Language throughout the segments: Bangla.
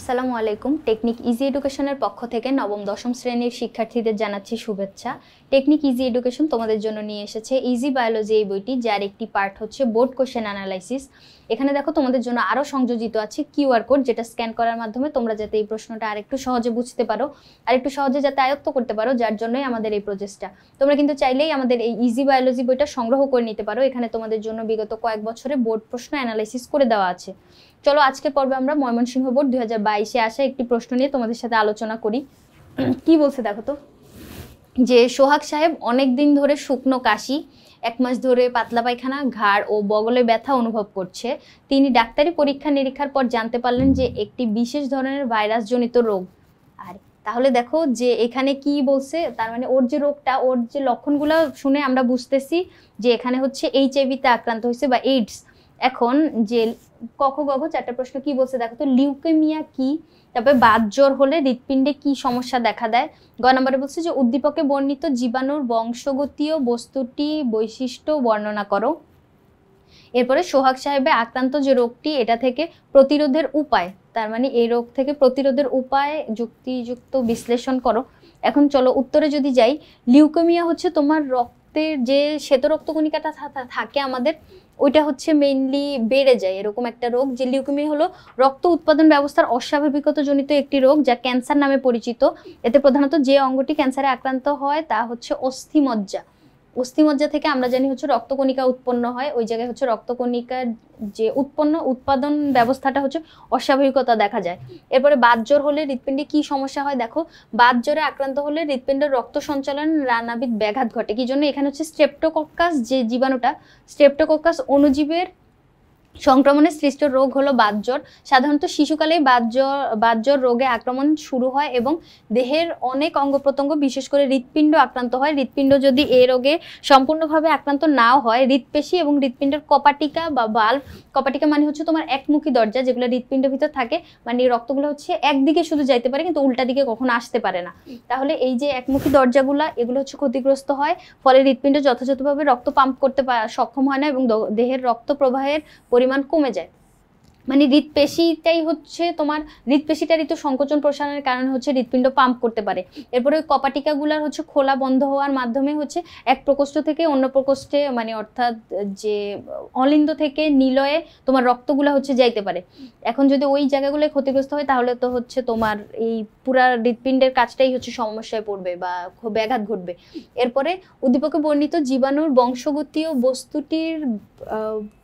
আসসালামু আলাইকুম। টেকনিক ইজি এডুকেশনের পক্ষ থেকে নবম দশম শ্রেণীর শিক্ষার্থীদের জানাচ্ছি শুভেচ্ছা। টেকনিক ইজি এডুকেশন তোমাদের জন্য নিয়ে এসেছে ইজি বায়োলজি এই বইটি, যার একটি পার্ট হচ্ছে বোর্ড কোশ্চেন অ্যানালাইসিস। এখানে দেখো তোমাদের জন্য আরও সংযোজিত আছে কিউআর কোড, যেটা স্ক্যান করার মাধ্যমে তোমরা যাতে এই প্রশ্নটা আরেকটু সহজে বুঝতে পারো, আর একটু সহজে যাতে আয়ত্ত করতে পারো, যার জন্যই আমাদের এই প্রচেষ্টা। তোমরা কিন্তু চাইলেই আমাদের এই ইজি বায়োলজি বইটা সংগ্রহ করে নিতে পারো। এখানে তোমাদের জন্য বিগত কয়েক বছরে বোর্ড প্রশ্ন অ্যানালাইসিস করে দেওয়া আছে। চলো আজকের পর্বে আমরা ময়মনসিংহ বোর্ড 2022-এ আসা একটি প্রশ্ন নিয়ে তোমাদের সাথে আলোচনা করি। কি বলছে দেখো তো, যে সোহাগ সাহেব অনেক দিন ধরে শুকনো কাশি, 1 মাস ধরে পাতলা পায়খানা, ঘাড় ও বগলে ব্যথা অনুভব করছে। তিনি ডাক্তারি পরীক্ষা নিরীক্ষার পর জানতে পারলেন যে একটি বিশেষ ধরনের ভাইরাসজনিত রোগ। আর তাহলে দেখো যে এখানে কি বলছে, তার মানে ওর যে রোগটা, ওর যে লক্ষণগুলো শুনে আমরা বুঝতেছি যে এখানে হচ্ছে HIV-তে আক্রান্ত হয়েছে বা এইডস। এখন যে ক খ গ ঘ 4টা প্রশ্ন কি বলছে দেখো তো। লিউকেমিয়া কি, তারপরে বাত জ্বর হলে হৃৎপিণ্ডে কি সমস্যা দেখা দেয়। গ নম্বরে বলছে যে উদ্দীপকে বর্ণিত জীবাণুর বংশগতীয় বস্তুটি বৈশিষ্ট্য বর্ণনা করো। এরপরে সোহাগ সাহেবের আক্রান্ত যে রোগটি, এটা থেকে প্রতিরোধের উপায়, তার মানে এই রোগ থেকে প্রতিরোধের উপায় যুক্তিযুক্ত বিশ্লেষণ করো। এখন চলো উত্তরে যদি যাই, লিউকেমিয়া হচ্ছে তোমার রক্তের যে শ্বেত রক্তকণিকাটা থাকে আমাদের, ওইটা হচ্ছে মেইনলি বেড়ে যায়, এরকম একটা রোগ। যে লিউকেমিয়া হলো রক্ত উৎপাদন ব্যবস্থার অস্বাভাবিকতা জনিত একটি রোগ, যা ক্যান্সার নামে পরিচিত। এতে প্রধানত যে অঙ্গটি ক্যান্সারে আক্রান্ত হয় তা হচ্ছে অস্থিমজ্জা। অস্থিমজ্জা থেকে আমরা জানি হচ্ছে রক্তকণিকা উৎপন্ন হয়, ওই জায়গায় হচ্ছে রক্তকণিকার যে উৎপাদন ব্যবস্থাটা হচ্ছে অস্বাভাবিকতা দেখা যায়। এরপরে বাত জ্বর হলে হৃৎপিণ্ডে কি সমস্যা হয় দেখো। বাত জ্বরে আক্রান্ত হলে হৃৎপিণ্ডের রক্ত সঞ্চালন নানাবিধ ব্যাঘাত ঘটে। কি জন্য? এখানে হচ্ছে স্ট্রেপ্টোকক্কাস যে জীবাণুটা, স্ট্রেপ্টোকক্কাস অণুজীবের সংক্রমণে সৃষ্ট রোগ হলো বাত জ্বর। সাধারণত শিশুকালেই বাত জ্বর রোগে আক্রমণ শুরু হয় এবং দেহের অনেক অঙ্গ প্রত্যঙ্গ বিশেষ করে হৃৎপিণ্ড আক্রান্ত হয়। হৃৎপিণ্ড যদি এই রোগে সম্পূর্ণভাবে আক্রান্ত নাও হয়, হৃৎপেশি এবং হৃৎপিণ্ডের কপাটিকা বা বাল্ব, কপাটিকা মানে হচ্ছে তোমার একমুখী দরজা, যেগুলো হৃৎপিণ্ডের ভিতর থাকে, মানে রক্তগুলো হচ্ছে একদিকে শুধু যাইতে পারে কিন্তু উল্টা দিকে কখনো আসতে পারে না। তাহলে এই যে একমুখী দরজাগুলা, এগুলো হচ্ছে ক্ষতিগ্রস্ত হয়, ফলে হৃৎপিণ্ড যথাযথভাবে রক্ত পাম্প করতে সক্ষম হয় না এবং দেহের রক্ত প্রবাহের পরিমাণ কমে যায়। মানে হৃৎপেশিটাই হচ্ছে তোমার, হৃৎপেশিটারই তো সংকোচন প্রসারণের কারণে হচ্ছে হৃৎপিণ্ড পাম্প করতে পারে। এরপরে ওই কপাটিকাগুলার হচ্ছে খোলা বন্ধ হওয়ার মাধ্যমে হচ্ছে এক প্রকোষ্ঠ থেকে অন্য প্রকোষ্ঠে, মানে অর্থাৎ যে অলিন্দ থেকে নিলয়ে তোমার রক্তগুলা হচ্ছে যাইতে পারে। এখন যদি ওই জায়গাগুলো ক্ষতিগ্রস্ত হয় তাহলে তো হচ্ছে তোমার এই পুরা হৃৎপিণ্ডের কাজটাই হচ্ছে সমস্যায় পড়বে বা ব্যাঘাত ঘটবে। এরপরে উদ্দীপকে বর্ণিত জীবাণুর বংশগতীয় বস্তুটির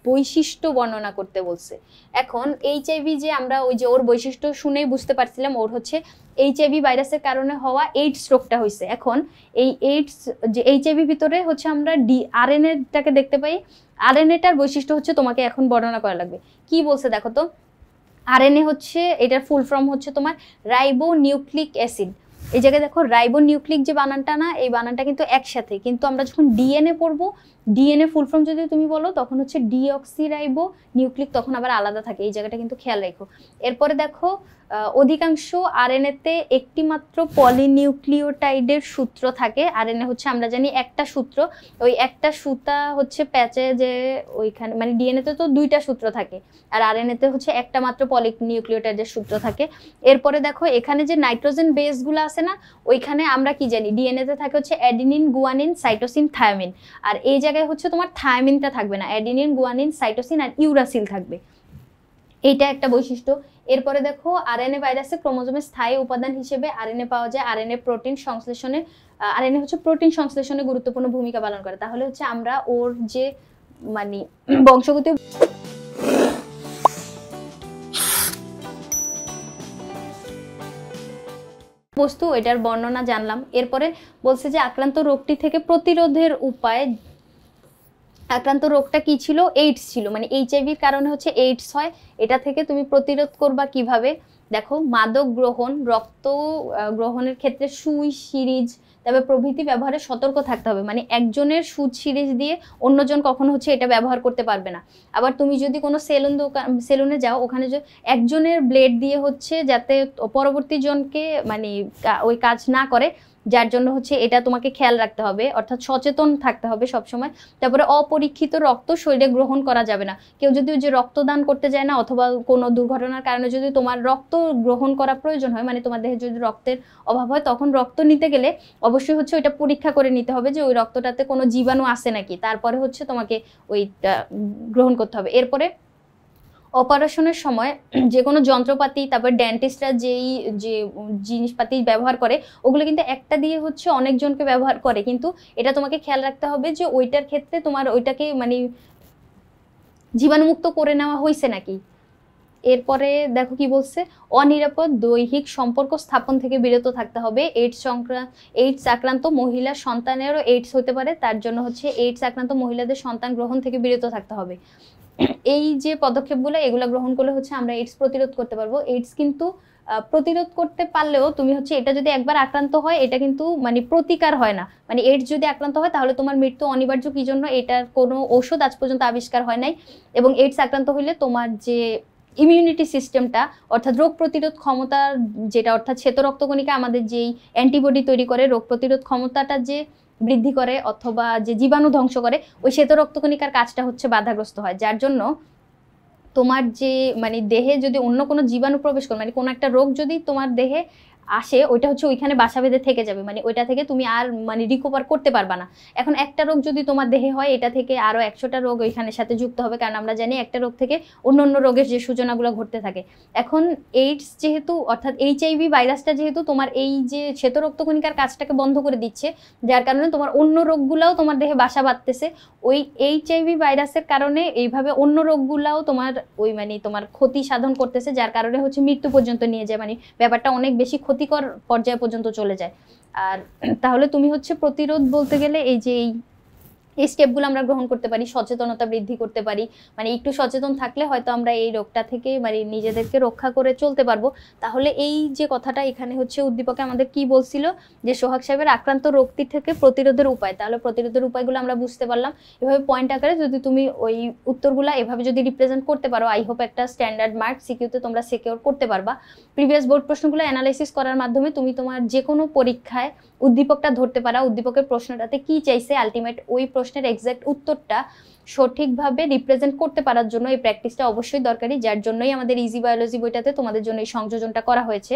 বৈশিষ্ট্য বর্ণনা করতে বলছে। এখন HIV যে আমরা ওই যে ওর বৈশিষ্ট্য শুনেই বুঝতে পারছিলাম ওর হচ্ছে HIV ভাইরাসের কারণে হওয়া এইডস রোগটা হয়েছে। এখন এই এইডস যে HIV ভিতরে হচ্ছে আমরা RNA-টাকে দেখতে পাই। RNA-টার বৈশিষ্ট্য হচ্ছে তোমাকে এখন বর্ণনা করা লাগবে। কি বলছে দেখো তো। RNA হচ্ছে, এটার ফুল ফর্ম হচ্ছে তোমার রাইবো নিউক্লিক অ্যাসিড। এই জায়গায় দেখো রাইবো নিউক্লিক যে বানানটা না, এই বানানটা কিন্তু একসাথে, কিন্তু আমরা যখন DNA পড়বো, DNA ফুল ফর্ম যদি তুমি বলো তখন হচ্ছে ডিঅক্সি রাইবো নিউক্লিক, তখন আবার আলাদা থাকে, এই জায়গাটা কিন্তু খেয়াল রাখো। এরপরে দেখো অধিকাংশ RNA-তে একটি মাত্র পলিনিউক্লিওটাইডের সূত্র থাকে। RNA হচ্ছে আমরা জানি একটা সূত্র, ওই একটা সুতা হচ্ছে প্যাচে যে ওইখানে, মানে DNA-তে তো 2টা সূত্র থাকে আর RNA-তে হচ্ছে একটা মাত্র পলিনিউক্লিওটাইডের সূত্র থাকে। এরপরে দেখো এখানে যে নাইট্রোজেন বেসগুলো আছে না, ওইখানে আমরা কি জানি DNA-তে থাকে হচ্ছে অ্যাডিনিন, গুয়ানিন, সাইটোসিন, থায়ামিন। আর এই জায়গায় হচ্ছে তোমার থায়ামিনটা থাকবে না, অ্যাডিনিন, গুয়ানিন, সাইটোসিন আর ইউরাসিল থাকবে। এইটা একটা বৈশিষ্ট্য। এরপরে দেখো RNA ভাইরাসে ক্রোমোজোমের স্থায়ী উপাদান হিসেবে RNA পাওয়া যায়। RNA হচ্ছে প্রোটিন সংশ্লেষণে গুরুত্বপূর্ণ ভূমিকা পালন করে। তাহলে হচ্ছে আমরা ওর যে মানে বংশগত বস্তু, এটার বর্ণনা জানলাম। এরপরে বলছে যে আক্রান্ত রোগটি থেকে প্রতিরোধের উপায়। আক্রান্ত রোগটা কি ছিল? এইডস ছিল, মানে HIV-র কারণে হচ্ছে এইডস হয়। এটা থেকে তুমি প্রতিরোধ করবা কিভাবে দেখো। মাদক গ্রহণ, রক্ত গ্রহণের ক্ষেত্রে সুই, সিরিজ, তবে প্রভৃতি ব্যবহারে সতর্ক থাকতে হবে। মানে একজনের সুচ সিরিজ দিয়ে অন্যজন কখনো হচ্ছে এটা ব্যবহার করতে পারবে না। আবার তুমি যদি কোনো সেলুনে যাও, ওখানে যে একজনের ব্লেড দিয়ে হচ্ছে যাতে পরবর্তী জনকে মানে ওই কাজ না করে, যার জন্য হচ্ছে এটা তোমাকে খেয়াল রাখতে হবে, অর্থাৎ সচেতন থাকতে হবে সবসময়। তারপরে অপরীক্ষিত রক্ত শরীরে গ্রহণ করা যাবে না। কেউ যদি ওই যে রক্তদান করতে যায় না, অথবা কোনো দুর্ঘটনার কারণে যদি তোমার রক্ত গ্রহণ করা প্রয়োজন হয়, মানে তোমার দেহে যদি রক্তের অভাব হয়, তখন রক্ত নিতে গেলে অবশ্যই হচ্ছে ওইটা পরীক্ষা করে নিতে হবে যে ওই রক্তটাতে কোনো জীবাণু আছে নাকি, তারপরে হচ্ছে তোমাকে ওইটা গ্রহণ করতে হবে। এরপরে অপারেশনের সময় যে কোনো যন্ত্রপাতি, তারপর ডেন্টিস্টরা যে জিনিসপাতি ব্যবহার করে, ওগুলো কিন্তু একটা দিয়ে হচ্ছে অনেকজনকে ব্যবহার করে, কিন্তু এটা তোমাকে খেয়াল রাখতে হবে যে ওইটার ক্ষেত্রে তোমার ওইটাকে মানে জীবাণুমুক্ত করে নেওয়া হয়েছে নাকি। এরপরে দেখো কি বলছে, অনিরাপদ দৈহিক সম্পর্ক স্থাপন থেকে বিরত থাকতে হবে। এইডস আক্রান্ত মহিলা সন্তানেরও এইডস হতে পারে, তার জন্য হচ্ছে এইডস আক্রান্ত মহিলাদের সন্তান গ্রহণ থেকে বিরত থাকতে হবে। এই যে পদক্ষেপগুলো, এগুলো গ্রহণ করলে হচ্ছে আমরা এইডস প্রতিরোধ করতে পারবো। এইডস কিন্তু প্রতিরোধ করতে পারলেও তুমি হচ্ছে এটা যদি একবার আক্রান্ত হয়, এটা কিন্তু মানে প্রতিকার হয় না। মানে এইডস যদি আক্রান্ত হয় তাহলে তোমার মৃত্যু অনিবার্য। কি জন্য? এটার কোনো ঔষধ আজ পর্যন্ত আবিষ্কার হয় নাই। এবং এইডস আক্রান্ত হইলে তোমার যে ইমিউনিটি সিস্টেমটা, অর্থাৎ রোগ প্রতিরোধ ক্ষমতার যেটা, অর্থাৎ শ্বেত রক্তকণিকা আমাদের যেই অ্যান্টিবডি তৈরি করে রোগ প্রতিরোধ ক্ষমতাটা যে বৃদ্ধি করে অথবা যে জীবাণু ধ্বংস করে, ওই শ্বেত রক্তকণিকার কাজটা হচ্ছে বাধাগ্রস্ত হয়। যার জন্য তোমার যে মানে দেহে যদি অন্য কোনো জীবাণু প্রবেশ করে, মানে কোনো একটা রোগ যদি তোমার দেহে আসে, ওইটা হচ্ছে ওইখানে বাসা বেঁধে থেকে যাবে, মানে ওইটা থেকে তুমি আর মানে রিকভার করতে পারবা না। এখন একটা রোগ যদি তোমার দেহে হয়, এটা থেকে আরো 100টা রোগ ওইখানের সাথে যুক্ত হবে, কারণ আমরা জানি একটা রোগ থেকে অন্য অন্য রোগের যে সূচনাগুলো ঘটতে থাকে। এখন এইডস যেহেতু, অর্থাৎ এইচআইভি ভাইরাসটা যেহেতু তোমার এই যে শ্বেত রক্তকণিকার কাজটাকে বন্ধ করে দিচ্ছে, যার কারণে তোমার অন্য রোগগুলাও তোমার দেহে বাসা বাঁধতেছে। ওই এইচআইভি ভাইরাসের কারণে এইভাবে অন্য রোগগুলাও তোমার ওই মানে তোমার ক্ষতি সাধন করতেছে, যার কারণে হচ্ছে মৃত্যু পর্যন্ত নিয়ে যায়, মানে ব্যাপারটা অনেক বেশি ক্ষতিকর পর্যায় পর্যন্ত চলে যায়। আর তাহলে তুমি হচ্ছে প্রতিরোধ বলতে গেলে এই যে এই স্টেপগুলো আমরা গ্রহণ করতে পারি, সচেতনতা বৃদ্ধি করতে পারি। মানে একটু সচেতন থাকলে হয়তো আমরা এই রোগটা থেকে মানে নিজেদেরকে রক্ষা করে চলতে পারবো। তাহলে এই যে কথাটা এখানে হচ্ছে উদ্দীপকে আমাদের কি বলছিল, যে সোহাগ সাহেবের আক্রান্ত রোগটি থেকে প্রতিরোধের উপায়, তাহলে প্রতিরোধের উপায়গুলো আমরা বুঝতে পারলাম। এভাবে পয়েন্ট আকারে যদি তুমি ওই উত্তরগুলা এভাবে যদি রিপ্রেজেন্ট করতে পারো, আই হোপ একটা স্ট্যান্ডার্ড মার্ক সিকিউতে তোমরা সিকিউর করতে পারবা। প্রিভিয়াস বোর্ড প্রশ্নগুলো অ্যানালাইসিস করার মাধ্যমে তুমি তোমার যে কোনো পরীক্ষায় উদ্দীপকটা ধরতে পারা, উদ্দীপকের প্রশ্নটাতে কি চাইছে, আলটিমেট ওই প্রশ্নের এক্সাক্ট উত্তরটা সঠিকভাবে রিপ্রেজেন্ট করতে পারার জন্য এই প্র্যাকটিসটা অবশ্যই দরকারি। যার জন্যই আমাদের ইজি বায়োলজি বইটাতে তোমাদের জন্য এই সংযোজনটা করা হয়েছে।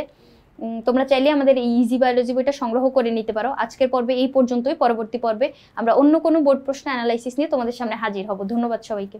তোমরা চাইলে আমাদের এই ইজি বায়োলজি বইটা সংগ্রহ করে নিতে পারো। আজকের পর্বে এই পর্যন্তই। পরবর্তী পর্বে আমরা অন্য কোনো বোর্ড প্রশ্ন অ্যানালাইসিস নিয়ে তোমাদের সামনে হাজির হব। ধন্যবাদ সবাইকে।